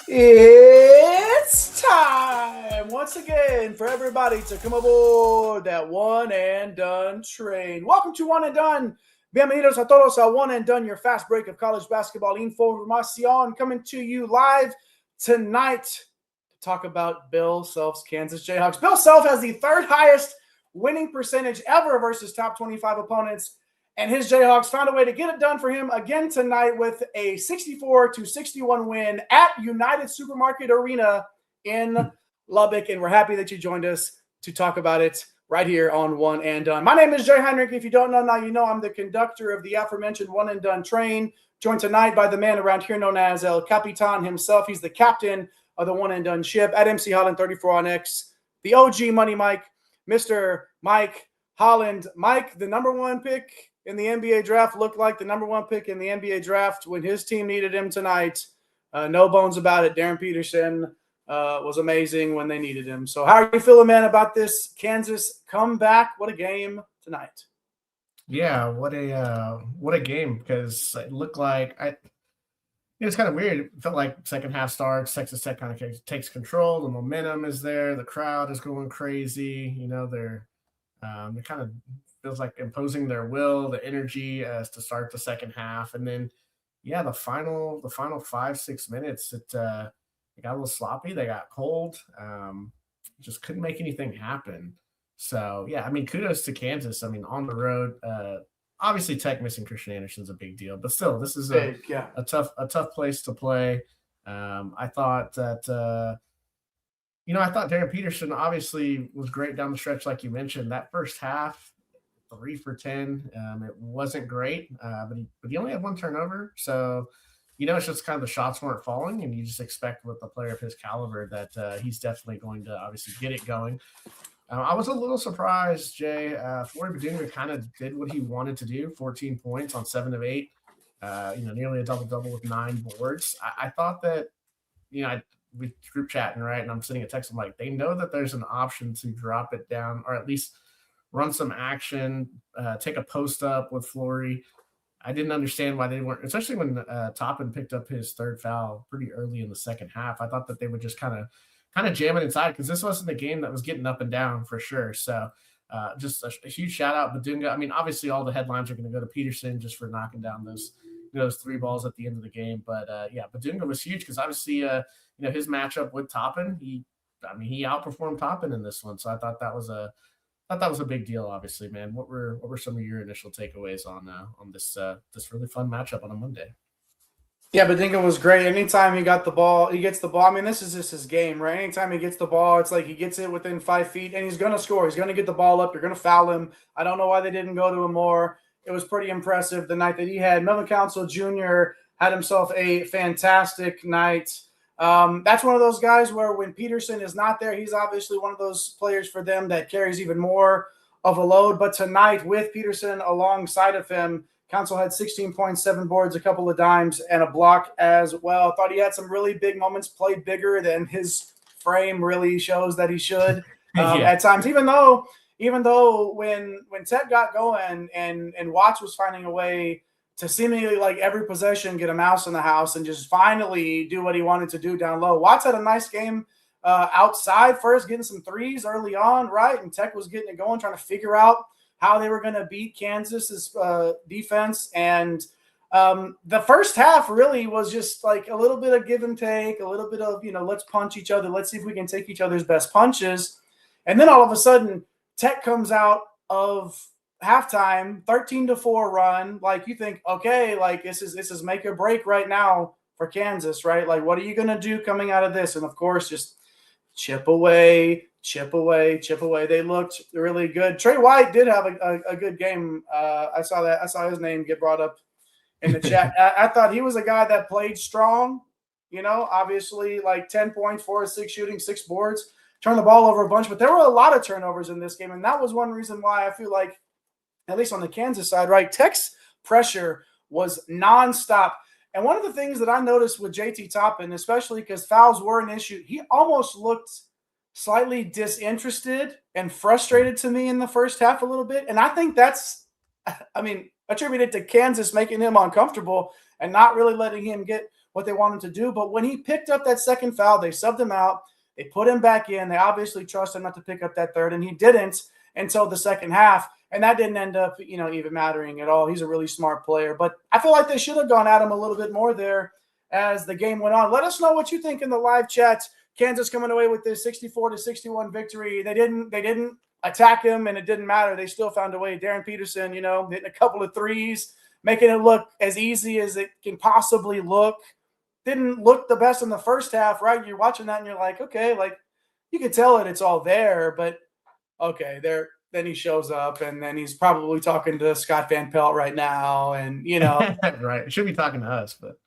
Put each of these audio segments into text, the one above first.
It's time once again for everybody to come aboard that one and done train. Welcome to One and Done. Bienvenidos a todos a One and Done, your fast break of college basketball información, coming to you live tonight to talk about Bill Self's Kansas Jayhawks. Bill Self has the third highest winning percentage ever versus top 25 opponents. And his Jayhawks found a way to get it done for him again tonight with a 64-61 win at United Supermarket Arena in Lubbock. And we're happy that you joined us to talk about it right here on One and Done. My name is Jay Heinrich. If you don't know now, you know I'm the conductor of the aforementioned One and Done train, joined tonight by the man around here known as El Capitan himself. He's the captain of the One and Done ship at MC Holland 34 on X, the OG Money Mike, Mr. Mike Holland. Mike, the number one pick in the NBA draft, looked like the number one pick in the NBA draft when his team needed him tonight. No bones about it. Darren Peterson was amazing when they needed him. So how are you feeling, man, about this Kansas comeback? What a game tonight. Yeah, what a game, because it looked like it's kind of weird. It felt like second half starts, Texas Tech kind of takes control. The momentum is there. The crowd is going crazy. They're kind of feels like imposing their will, the energy as to start the second half. And then, the final 5-6 minutes, it got a little sloppy. They got cold. Just couldn't make anything happen. So, kudos to Kansas. On the road, obviously Tech missing Christian Anderson's a big deal, but still, this is a tough place to play. I thought that, I thought Darren Peterson obviously was great down the stretch, like you mentioned. That first half, 3 for 10. It wasn't great, but he only had one turnover. So, it's just kind of the shots weren't falling, and you just expect with a player of his caliber that he's definitely going to obviously get it going. I was a little surprised, Jay. Flory Badunga kind of did what he wanted to do, 14 points on 7 of 8, nearly a double-double with 9 boards. I thought that, we group chatting, right, and I'm sending a text. I'm like, they know that there's an option to drop it down or at least run some action, take a post up with Flory. I didn't understand why they weren't, especially when Toppin picked up his third foul pretty early in the second half. I thought that they would just kind of jam it inside, because this wasn't a game that was getting up and down for sure. So just a huge shout out Badunga. Obviously all the headlines are going to go to Peterson just for knocking down those 3 balls at the end of the game. But Badunga was huge because obviously his matchup with Toppin, he outperformed Toppin in this one. So I thought that was a big deal, obviously, man. What were some of your initial takeaways on this really fun matchup on a Monday? Yeah, Badunga was great. Anytime he gets the ball. This is just his game, right? Anytime he gets the ball, it's like he gets it within 5 feet, and he's going to score. He's going to get the ball up. You're going to foul him. I don't know why they didn't go to him more. It was pretty impressive the night that he had. Melvin Council Jr. had himself a fantastic night. That's one of those guys where when Peterson is not there, he's obviously one of those players for them that carries even more of a load. But tonight, with Peterson alongside of him, Council had 16 points, 7 boards, a couple of dimes, and a block as well. I thought he had some really big moments, played bigger than his frame really shows that he should at times. Even though when Tech got going and Watts was finding a way to seemingly like every possession get a mouse in the house and just finally do what he wanted to do down low. Watts had a nice game outside first, getting some threes early on, right? And Tech was getting it going, trying to figure out how they were going to beat Kansas's defense. And the first half really was just like a little bit of give and take, a little bit of, let's punch each other. Let's see if we can take each other's best punches. And then all of a sudden, Tech comes out of halftime, 13-4 run. Like, you think, okay, like this is make or break right now for Kansas, right? Like, what are you going to do coming out of this? And of course, just chip away. They looked really good. Trey White did have a good game. I saw his name get brought up in the chat. I thought he was a guy that played strong, obviously like 10 points, 4 or 6 shooting, 6 boards, turned the ball over a bunch, but there were a lot of turnovers in this game. And that was one reason why I feel like, at least on the Kansas side, right, Tech's pressure was nonstop. And one of the things that I noticed with JT Toppin, especially because fouls were an issue, he almost looked slightly disinterested and frustrated to me in the first half a little bit. And I think that's, attributed to Kansas making him uncomfortable and not really letting him get what they want him to do. But when he picked up that second foul, they subbed him out. They put him back in. They obviously trust him not to pick up that third, and he didn't until the second half. And that didn't end up, even mattering at all. He's a really smart player. But I feel like they should have gone at him a little bit more there as the game went on. Let us know what you think in the live chats. Kansas coming away with this 64-61 victory. They didn't attack him, and it didn't matter. They still found a way. Darren Peterson, hitting a couple of threes, making it look as easy as it can possibly look. Didn't look the best in the first half, right? You're watching that and you're like, okay, like you can tell it's all there, but okay, there. Then he shows up, and then he's probably talking to Scott Van Pelt right now, and right, should be talking to us, but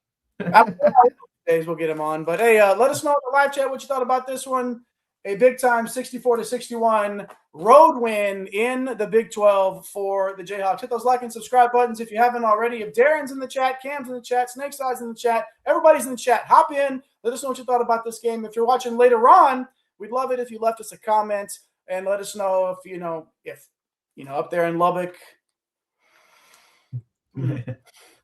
days we'll get him on. But hey, let us know in the live chat what you thought about this one. A big time 64-61 road win in the Big 12 for the Jayhawks. Hit those like and subscribe buttons if you haven't already. If Darren's in the chat, Cam's in the chat, Snake's Eyes in the chat, everybody's in the chat. Hop in. Let us know what you thought about this game. If you're watching later on, we'd love it if you left us a comment and let us know if up there in Lubbock,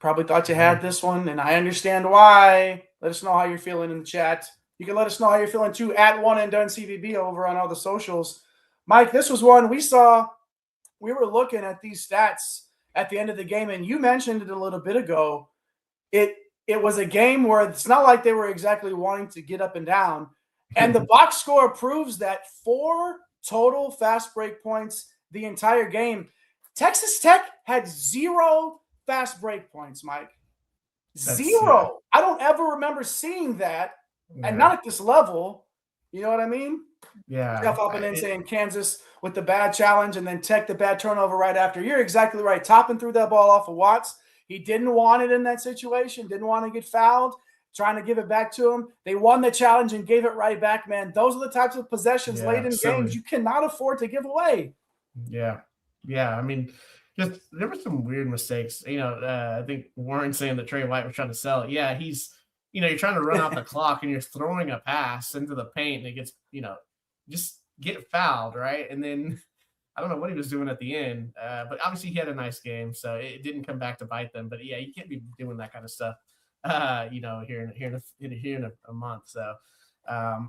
probably thought you had this one, and I understand why. Let us know how you're feeling in the chat. You can let us know how you're feeling too at One and Done CVB over on all the socials. Mike, this was one we saw. We were looking at these stats at the end of the game, and you mentioned it a little bit ago. It was a game where it's not like they were exactly wanting to get up and down. And the box score proves that 4 total fast break points the entire game. Texas Tech had 0 fast break points, Mike. That's 0. I don't ever remember seeing that, and not at this level. You know what I mean? Yeah. Jeff hopping in saying Kansas with the bad challenge and then Tech the bad turnover right after. You're exactly right. Toppin threw that ball off of Watts. He didn't want it in that situation, didn't want to get fouled, trying to give it back to him. They won the challenge and gave it right back, man. Those are the types of possessions late in games you cannot afford to give away. Yeah. Yeah. I mean, just there were some weird mistakes. I think Warren saying that Trey White was trying to sell it. Yeah, he's you're trying to run out the clock and you're throwing a pass into the paint and it gets, just get fouled, right? And then I don't know what he was doing at the end, but obviously he had a nice game, so it didn't come back to bite them. But yeah, you can't be doing that kind of stuff, here in a month. So I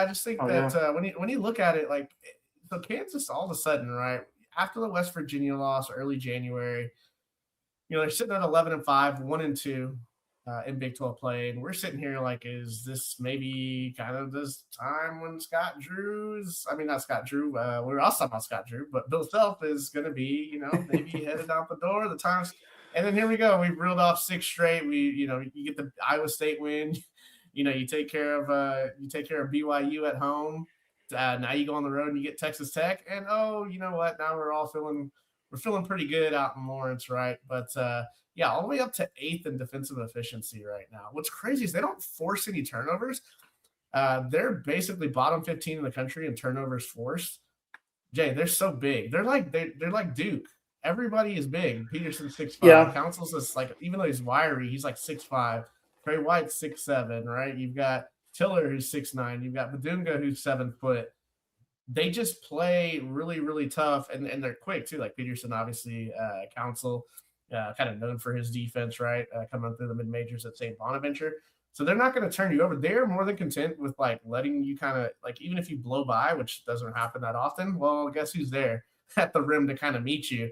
just think that when you look at it, like, so Kansas all of a sudden, right after the West Virginia loss early January, they're sitting at 11-5, 1-2 in Big 12 play, and we're sitting here like, is this maybe kind of this time when Scott Drew's? I mean, not Scott Drew. We were also talking about Scott Drew, but Bill Self is going to be, maybe headed out the door. The times, and then here we go. We've reeled off 6 straight. You get the Iowa State win. You take care of BYU at home. Now you go on the road and you get Texas Tech, and you know what? Now we're feeling pretty good out in Lawrence, right? But all the way up to 8th in defensive efficiency right now. What's crazy is they don't force any turnovers. They're basically bottom 15 in the country in turnovers forced. Jay, they're so big. They're like Duke. Everybody is big. Peterson's 6'5". Yeah. Council's is like, even though he's wiry, he's like 6'5". Trey White's 6'7", right? You've got Tiller, who's 6'9". You've got Badunga, who's 7 foot. They just play really, really tough, and they're quick too. Like Peterson, obviously, Council, kind of known for his defense, right? Coming through the mid majors at St. Bonaventure. So they're not going to turn you over. They're more than content with like letting you kind of like, even if you blow by, which doesn't happen that often. Well, guess who's there at the rim to kind of meet you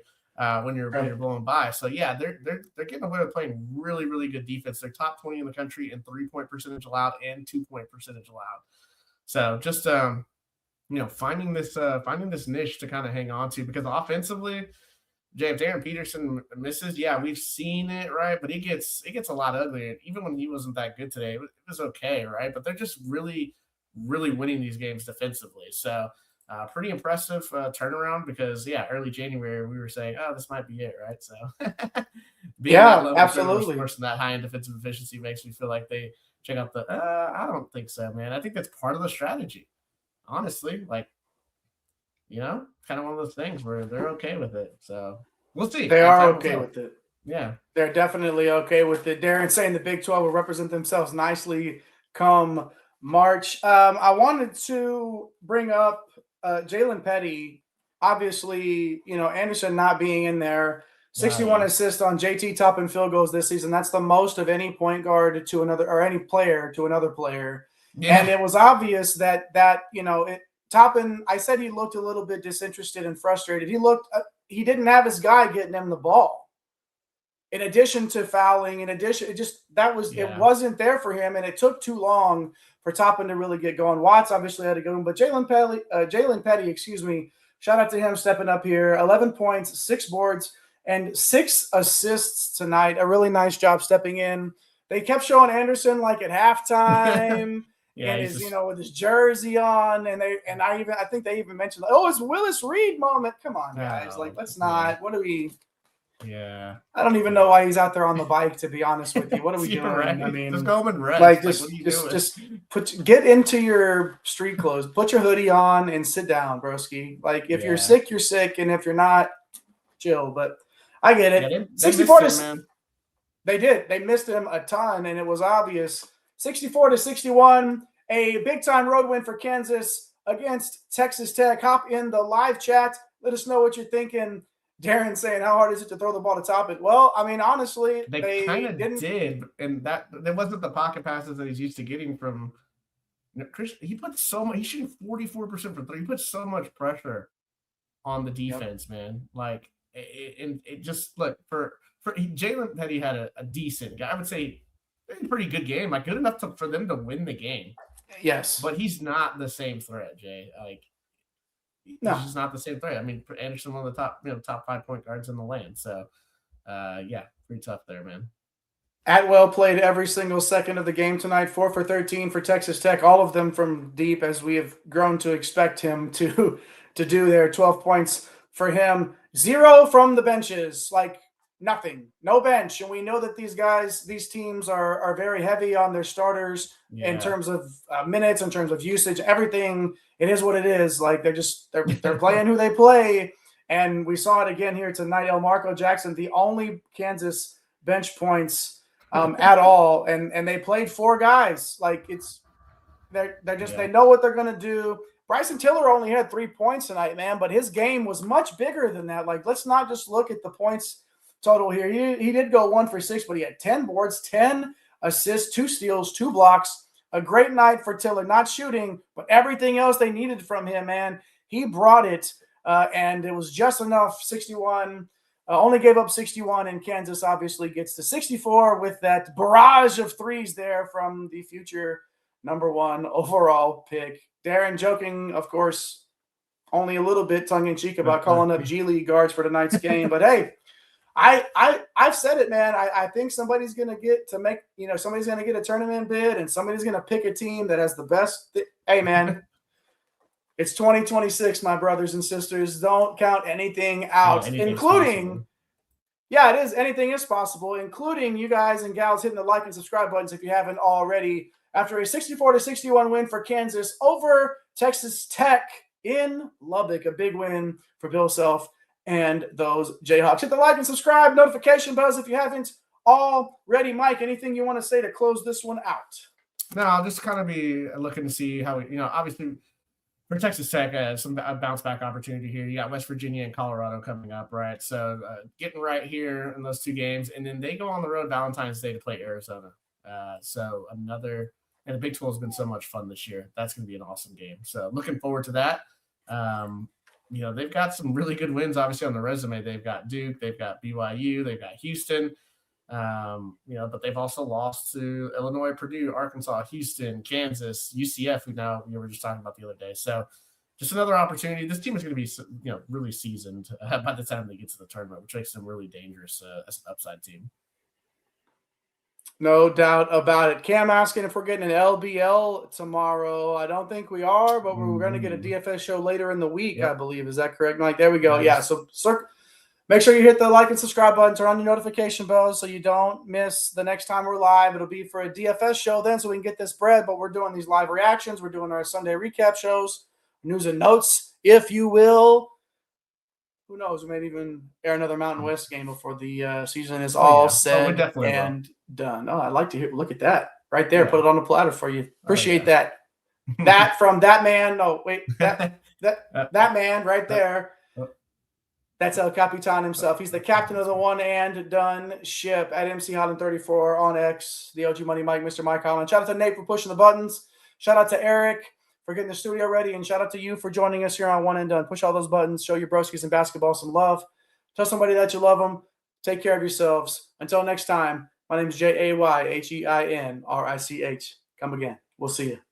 when you're blowing by. So yeah, they're getting away with playing really, really good defense. They're top 20 in the country in 3-point percentage allowed and 2-point percentage allowed. So just finding this niche to kind of hang on to, because offensively, James Darren Peterson misses. Yeah, we've seen it, right? But it gets a lot uglier. Even when he wasn't that good today, it was okay, right? But they're just really, really winning these games defensively. So pretty impressive turnaround, because early January we were saying, oh, this might be it, right? So absolutely. Forcing that high in defensive efficiency makes me feel like they check out the. I don't think so, man. I think that's part of the strategy. Honestly, like, kind of one of those things where they're okay with it. So we'll see. They are okay with it. Yeah. They're definitely okay with it. Darren saying the Big 12 will represent themselves nicely come March. I wanted to bring up Jalen Petty. Obviously, Anderson not being in there. 61 assists on JT Toppin field goals this season. That's the most of any point guard to another, or any player to another player. Yeah. And it was obvious that Toppin, I said he looked a little bit disinterested and frustrated. He didn't have his guy getting him the ball. In addition to fouling, it wasn't there for him, and it took too long for Toppin to really get going. Watts obviously had to go in, but Jalen Petty, shout out to him stepping up here. 11 points, 6 boards, and 6 assists tonight. A really nice job stepping in. They kept showing Anderson like at halftime. And his, with his jersey on, and I think they even mentioned, it's Willis Reed moment. Come on, guys, let's not. What do we? Yeah, I don't even know why he's out there on the bike. To be honest with you, what are we doing? Right. I mean, just go home and rest. Just get into your street clothes, put your hoodie on, and sit down, broski. Like if you're sick, you're sick, and if you're not, chill. But I get it. Yeah, 64 to they did. They missed him a ton, and it was obvious. 64-61, a big-time road win for Kansas against Texas Tech. Hop in the live chat. Let us know what you're thinking. Darren saying, how hard is it to throw the ball to Toppin? Well, I mean, honestly, they kind of did, and that wasn't the pocket passes that he's used to getting from Chris. He put so much. He's shooting 44% from 3. He put so much pressure on the defense, man. Like, it just look for Jalen Petty had a decent guy. I would say a pretty good game, like good enough for them to win the game. Yes, but he's not the same threat, Jay. Like, no, he's just not the same threat. I mean, Anderson, one of the top 5 point guards in the land. So, pretty tough there, man. Atwell played every single second of the game tonight. 4 for 13 for Texas Tech. All of them from deep, as we have grown to expect him to do there. 12 points for him. 0 from the benches. Like, nothing, no bench. And we know that these teams are very heavy on their starters in terms of minutes, in terms of usage, everything. It is what it is. Like they're playing who they play. And we saw it again here tonight. Elmarco Jackson, the only Kansas bench points at all. And they played 4 guys. Like they know what they're going to do. Bryson Tiller only had 3 points tonight, man, but his game was much bigger than that. Like, let's not just look at the points total here. He did go 1 for 6, but he had 10 boards, 10 assists, 2 steals, 2 blocks. A great night for Tiller, not shooting, but everything else they needed from him, man. He brought it, and it was just enough. 61, only gave up 61, and Kansas obviously gets to 64 with that barrage of threes there from the future number 1 overall pick. Darren joking, of course, only a little bit tongue-in-cheek about calling up G League guards for tonight's game, but hey, I've said it, man. I think somebody's going to get somebody's going to get a tournament bid, and somebody's going to pick a team that has the best. Hey, man, it's 2026, my brothers and sisters. Don't count anything out, including it is. Anything is possible, including you guys and gals hitting the like and subscribe buttons if you haven't already. After a 64-61 win for Kansas over Texas Tech in Lubbock, a big win for Bill Self and those Jayhawks. Hit the like and subscribe, notification buzz if you haven't already. Mike, anything you want to say to close this one out? No, I'll just kind of be looking to see how, obviously for Texas Tech, a bounce back opportunity here. You got West Virginia and Colorado coming up, right? So getting right here in those 2 games, and then they go on the road Valentine's Day to play Arizona. And the Big 12 has been so much fun this year. That's going to be an awesome game. So looking forward to that. They've got some really good wins, obviously, on the resume. They've got Duke, they've got BYU, they've got Houston, but they've also lost to Illinois, Purdue, Arkansas, Houston, Kansas, UCF, who now we were just talking about the other day. So just another opportunity. This team is going to be, really seasoned by the time they get to the tournament, which makes them really dangerous as an upside team. No doubt about it. Cam asking if we're getting an LBL tomorrow. I don't think we are, but we're going to get a DFS show later in the week, I believe. Is that correct, Mike? There we go. Nice. Yeah, so make sure you hit the like and subscribe button, turn on your notification bell so you don't miss the next time we're live. It'll be for a DFS show then so we can get this bread, but we're doing these live reactions. We're doing our Sunday recap shows, news and notes, if you will. Who knows? We may even air another Mountain West game before the season is all said and done. Oh, I'd like to look at that right there. Yeah. Put it on the platter for you. Appreciate that. That from that man. No, wait, that man right there. That's El Capitan himself. He's the captain of the One and Done ship at MC Holland 34 on X. The OG Money Mike, Mr. Mike Holland. Shout out to Nate for pushing the buttons. Shout out to Eric for getting the studio ready. And shout out to you for joining us here on One and Done. Push all those buttons. Show your broskies in basketball some love. Tell somebody that you love them. Take care of yourselves. Until next time, my name is Jayheinrich. Come again. We'll see you.